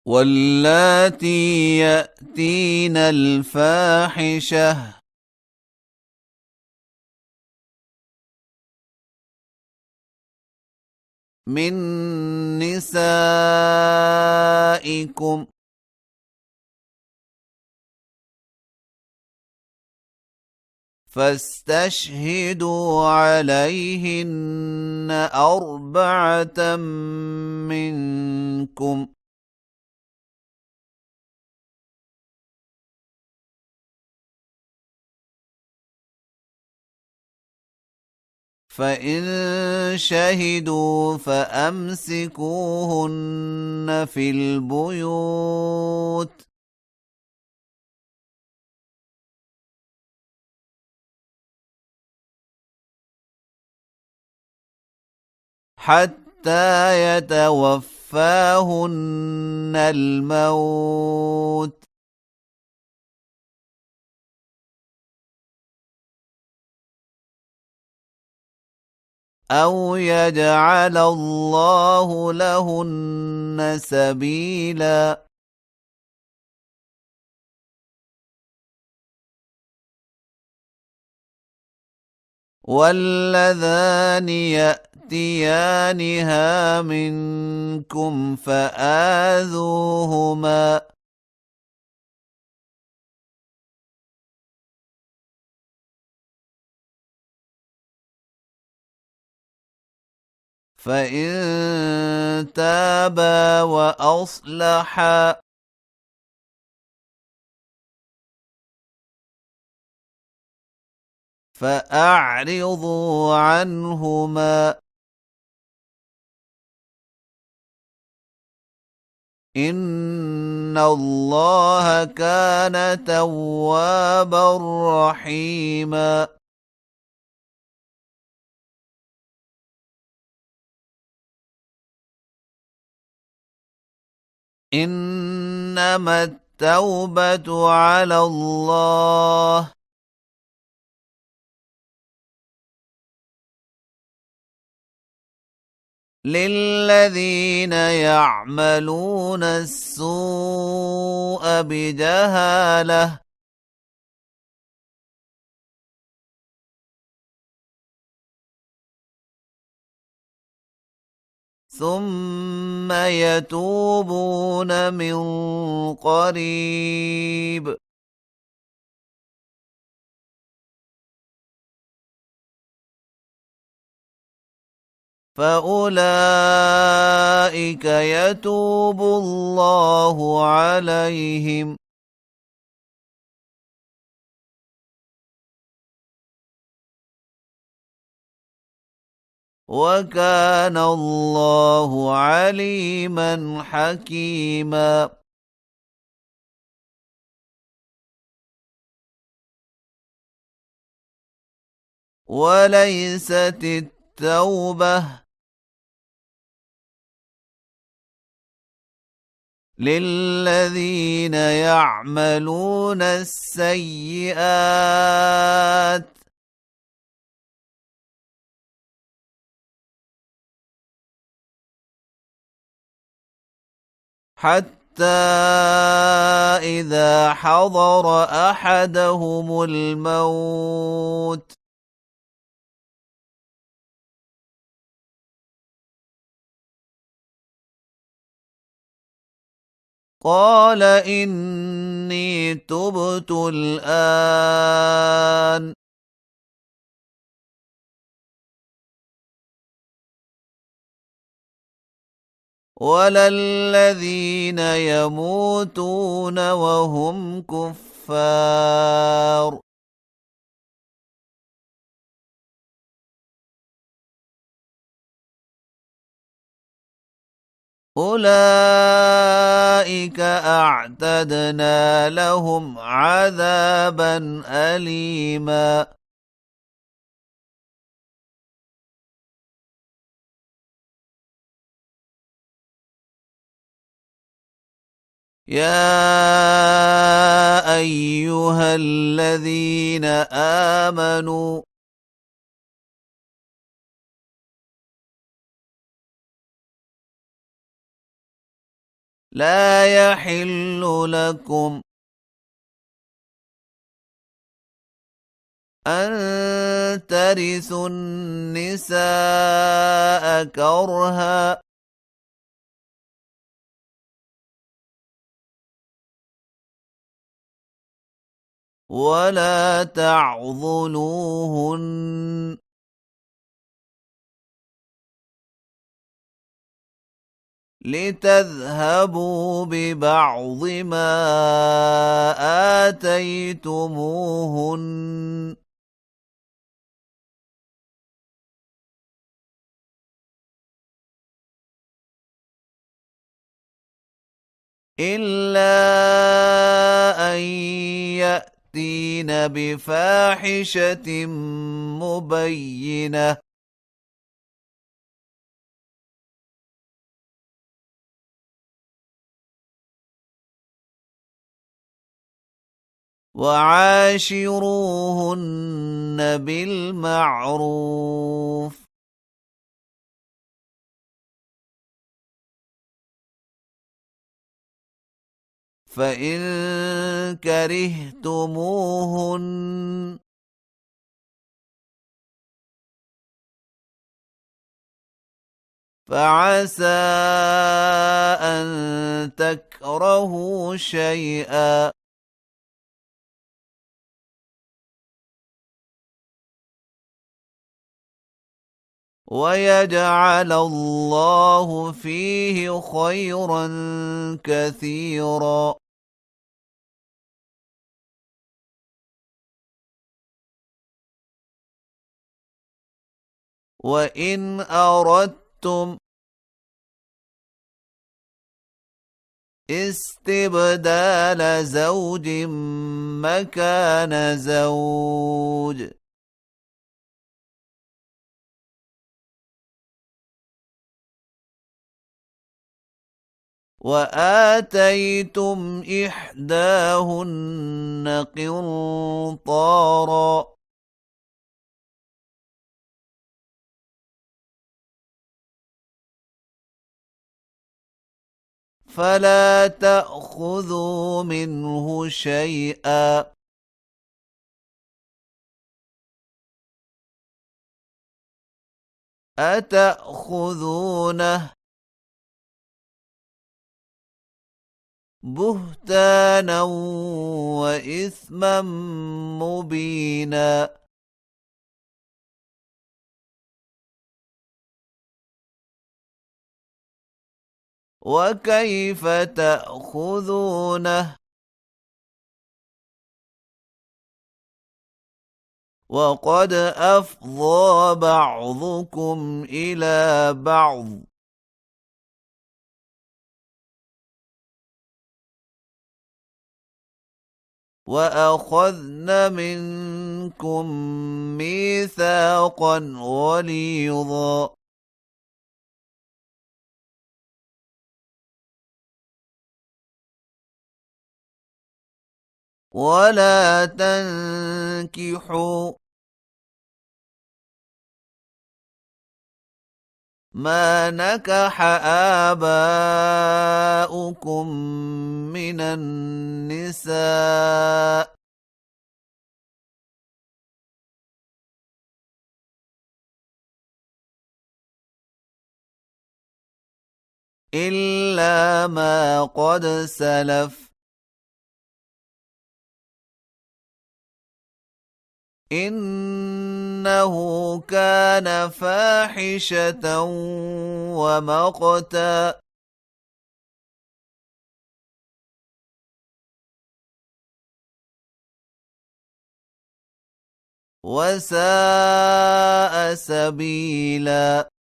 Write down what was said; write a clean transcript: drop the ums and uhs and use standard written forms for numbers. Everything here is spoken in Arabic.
واللاتي يأتين الفاحشة من نسائكم فاستشهدوا عليهن أربعة منكم فإن شهدوا فأمسكوهن في البيوت حتى يتوفاهن الموت أو يجعل الله لهن سبيلا. واللذان يأتيانها منكم فآذوهما فإن تابا وأصلحا فأعرضوا عنهما إن الله كان توابا رحيما. إنما التوبة على الله للذين يعملون السوء بجهالة ثم يتوبون من قريب فأولئك يتوب الله عليهم وكان الله عليما حكيما. وليست التوبة للذين يعملون السيئات حتى إذا حضر أحدهم الموت قال إني تبت الآن ولا الذين يموتون وهم كفار أولئك أعتدنا لهم عذابا أليما. يا أيها الذين آمنوا لا يحل لكم أن ترثوا النساء كرها ولا تعضلوهن لتذهبوا ببعض ما آتيتموهن إلا أن يأتين بفاحشة مبينة وعاشروهن بالمعروف فإن كرهتموهن فعسى أن تكرهوا شيئا ويجعل الله فيه خيرا كثيرا وإن أردتم استبدال زوج مكان زوج وآتيتم إحداهن قنطارا فلا تأخذوا منه شيئا أتأخذونه بهتانا وإثما مبينا وكيف تأخذونه وقد أفضى بعضكم إلى بعض وأخذن منكم ميثاقا غليظا ولا تنكحوا ما نكح آباؤكم من النساء إلا ما قد سلف إنه كان فاحشة ومقتا وساء سبيلا